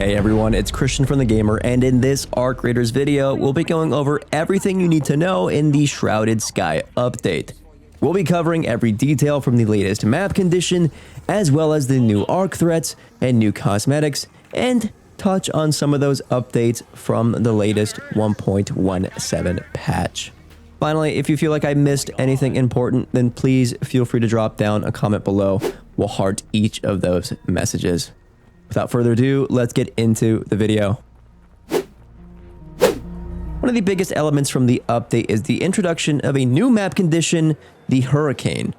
Hey everyone, it's Christian from The Gamer, and in this Arc Raiders video, we'll be going over everything you need to know in the Shrouded Sky update. We'll be covering every detail from the latest map condition, as well as the new Arc Threats and new cosmetics, and touch on some of those updates from the latest 1.17 patch. Finally, if you feel like I missed anything important, then please feel free to drop down a comment below. We'll heart each of those messages. Without further ado, let's get into the video. One of the biggest elements from the update is the introduction of a new map condition, the Hurricane.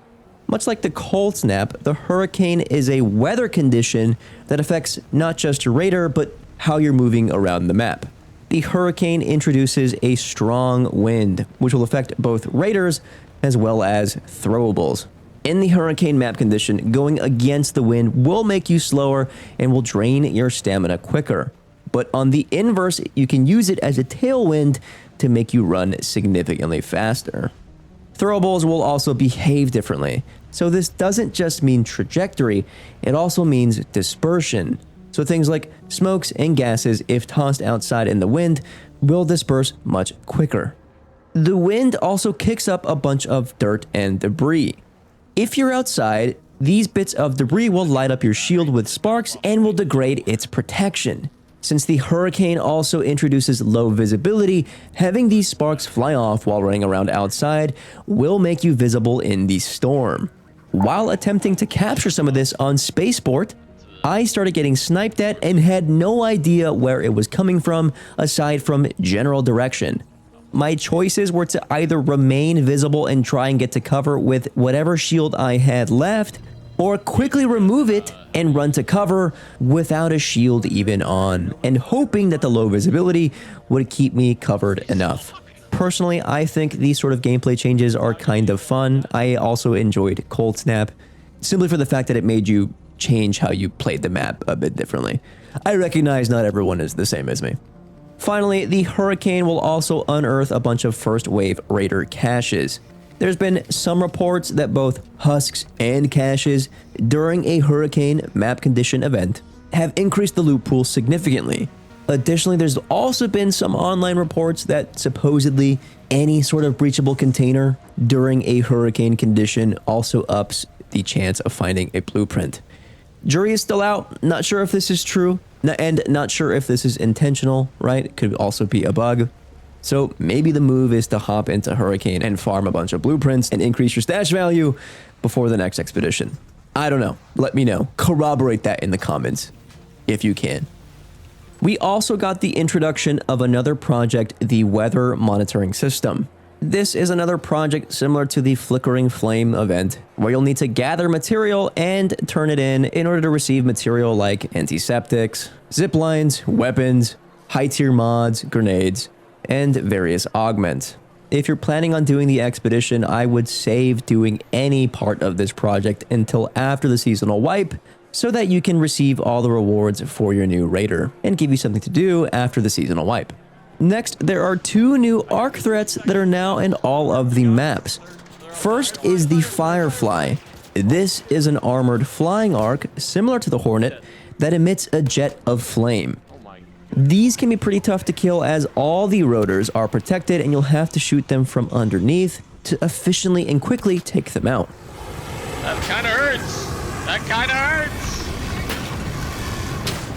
Much like the cold snap, the Hurricane is a weather condition that affects not just your Raider, but how you're moving around the map. The Hurricane introduces a strong wind, which will affect both Raiders as well as throwables. In the Hurricane map condition, going against the wind will make you slower and will drain your stamina quicker. But on the inverse, you can use it as a tailwind to make you run significantly faster. Throwables will also behave differently. So this doesn't just mean trajectory, it also means dispersion. So things like smokes and gases, if tossed outside in the wind, will disperse much quicker. The wind also kicks up a bunch of dirt and debris. If you're outside, these bits of debris will light up your shield with sparks and will degrade its protection. Since the Hurricane also introduces low visibility, having these sparks fly off while running around outside will make you visible in the storm. While attempting to capture some of this on Spaceport, I started getting sniped at and had no idea where it was coming from aside from general direction. My choices were to either remain visible and try and get to cover with whatever shield I had left, or quickly remove it and run to cover without a shield even on, and hoping that the low visibility would keep me covered enough. Personally, I think these sort of gameplay changes are kind of fun. I also enjoyed Cold Snap, simply for the fact that it made you change how you played the map a bit differently. I recognize not everyone is the same as me. Finally, the Hurricane will also unearth a bunch of first wave Raider caches. There's been some reports that both husks and caches during a Hurricane map condition event have increased the loot pool significantly. Additionally, there's also been some online reports that supposedly any sort of breachable container during a Hurricane condition also ups the chance of finding a blueprint. Jury is still out, not sure if this is true, and not sure if this is intentional, right? It could also be a bug. So maybe the move is to hop into Hurricane and farm a bunch of blueprints and increase your stash value before the next expedition. I don't know. Let me know. Corroborate that in the comments if you can. We also got the introduction of another project, the Weather Monitoring System. This is another project similar to the Flickering Flame event, where you'll need to gather material and turn it in order to receive material like antiseptics, zip lines, weapons, high-tier mods, grenades, and various augments. If you're planning on doing the expedition, I would save doing any part of this project until after the seasonal wipe, so that you can receive all the rewards for your new Raider, and give you something to do after the seasonal wipe. Next, there are two new Arc Threats that are now in all of the maps. First is the Firefly. This is an armored flying arc, similar to the Hornet, that emits a jet of flame. These can be pretty tough to kill as all the rotors are protected and you'll have to shoot them from underneath to efficiently and quickly take them out. That kind of hurts. That kind of hurts.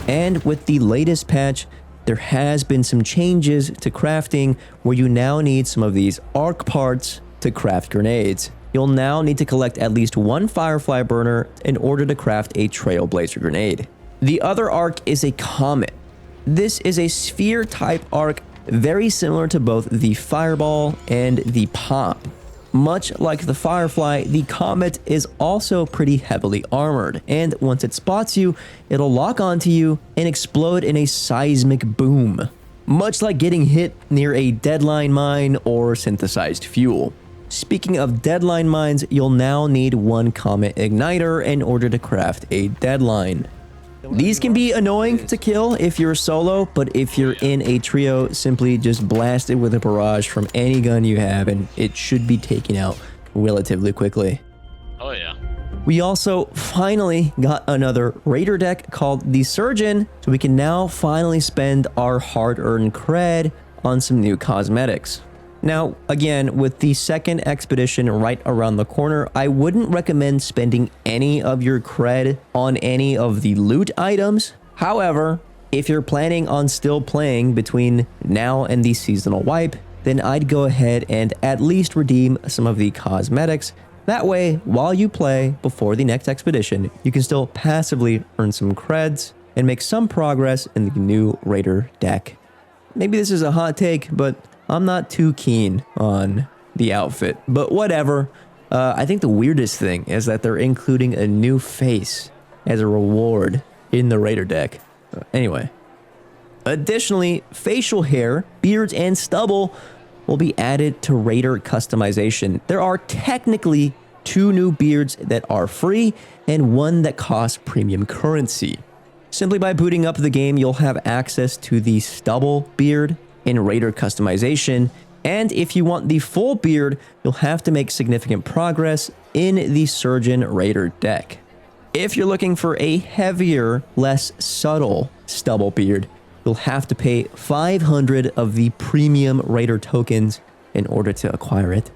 And with the latest patch, there has been some changes to crafting where you now need some of these arc parts to craft grenades. You'll now need to collect at least one Firefly burner in order to craft a Trailblazer grenade. The other arc is a Comet. This is a sphere type arc very similar to both the Fireball and the Pop. Much like the Firefly, the Comet is also pretty heavily armored, and once it spots you, it'll lock onto you and explode in a seismic boom, much like getting hit near a deadline mine or synthesized fuel. Speaking of deadline mines, you'll now need one Comet igniter in order to craft a deadline. These can be annoying to kill if you're solo, but if you're in a trio, simply just blast it with a barrage from any gun you have and it should be taken out relatively quickly. Oh yeah. We also finally got another Raider deck called the Surgeon, so we can now finally spend our hard-earned cred on some new cosmetics. Now, again, with the second expedition right around the corner, I wouldn't recommend spending any of your cred on any of the loot items. However, if you're planning on still playing between now and the seasonal wipe, then I'd go ahead and at least redeem some of the cosmetics. That way, while you play before the next expedition, you can still passively earn some creds and make some progress in the new Raider deck. Maybe this is a hot take, but I'm not too keen on the outfit. But whatever. I think the weirdest thing is that they're including a new face as a reward in the Raider deck. Anyway. Additionally, facial hair, beards, and stubble will be added to Raider customization. There are technically 2 new beards that are free and 1 that costs premium currency. Simply by booting up the game, you'll have access to the stubble beard in Raider customization, and if you want the full beard, you'll have to make significant progress in the Surgeon Raider deck. If you're looking for a heavier, less subtle stubble beard, you'll have to pay 500 of the premium Raider tokens in order to acquire it.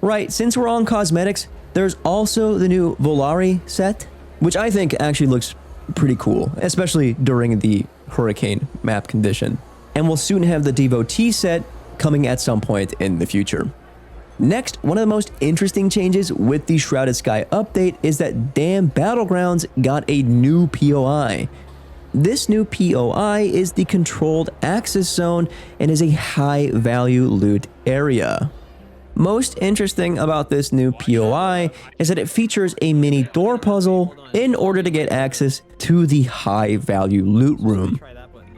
Right, since we're on cosmetics, there's also the new Volari set, which I think actually looks pretty cool, especially during the Hurricane map condition. And we'll soon have the Devotee set coming at some point in the future. Next, one of the most interesting changes with the Shrouded Sky update is that Dam Battlegrounds got a new POI. This new POI is the Controlled Access Zone and is a high-value loot area. Most interesting about this new POI is that it features a mini door puzzle in order to get access to the high-value loot room.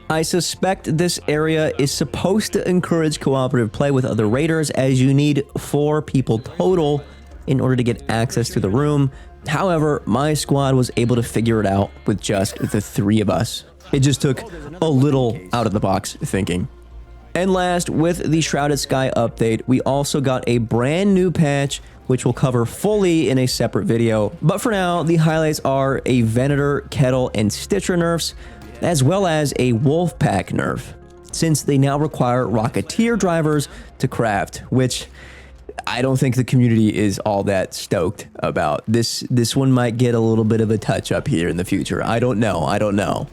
I suspect this area is supposed to encourage cooperative play with other raiders, as you need 4 people total in order to get access to the room. However, my squad was able to figure it out with just the 3 of us. It just took a little out-of-the-box thinking. And last, with the Shrouded Sky update, we also got a brand new patch, which we'll cover fully in a separate video. But for now, the highlights are a Venator, Kettle, and Stitcher nerfs, as well as a Wolfpack nerf, since they now require Rocketeer drivers to craft, which I don't think the community is all that stoked about. This one might get a little bit of a touch-up here in the future. I don't know.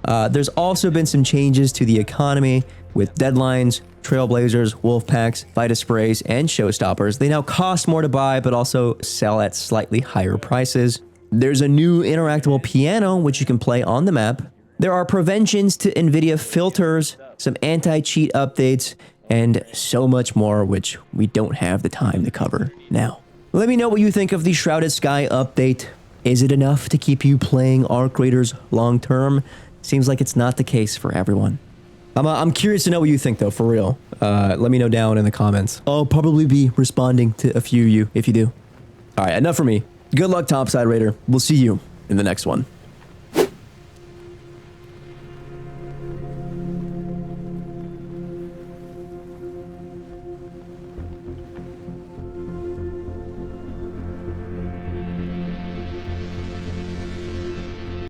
There's also been some changes to the economy with deadlines, Trailblazers, Wolfpacks, Vita Sprays, and Showstoppers. They now cost more to buy, but also sell at slightly higher prices. There's a new interactable piano, which you can play on the map. There are preventions to NVIDIA filters, some anti-cheat updates, and so much more, which we don't have the time to cover now. Let me know what you think of the Shrouded Sky update. Is it enough to keep you playing Arc Raiders long term? Seems like it's not the case for everyone. I'm curious to know what you think, though, for real. Let me know down in the comments. I'll probably be responding to a few of you if you do. All right, enough for me. Good luck, Topside Raider. We'll see you in the next one.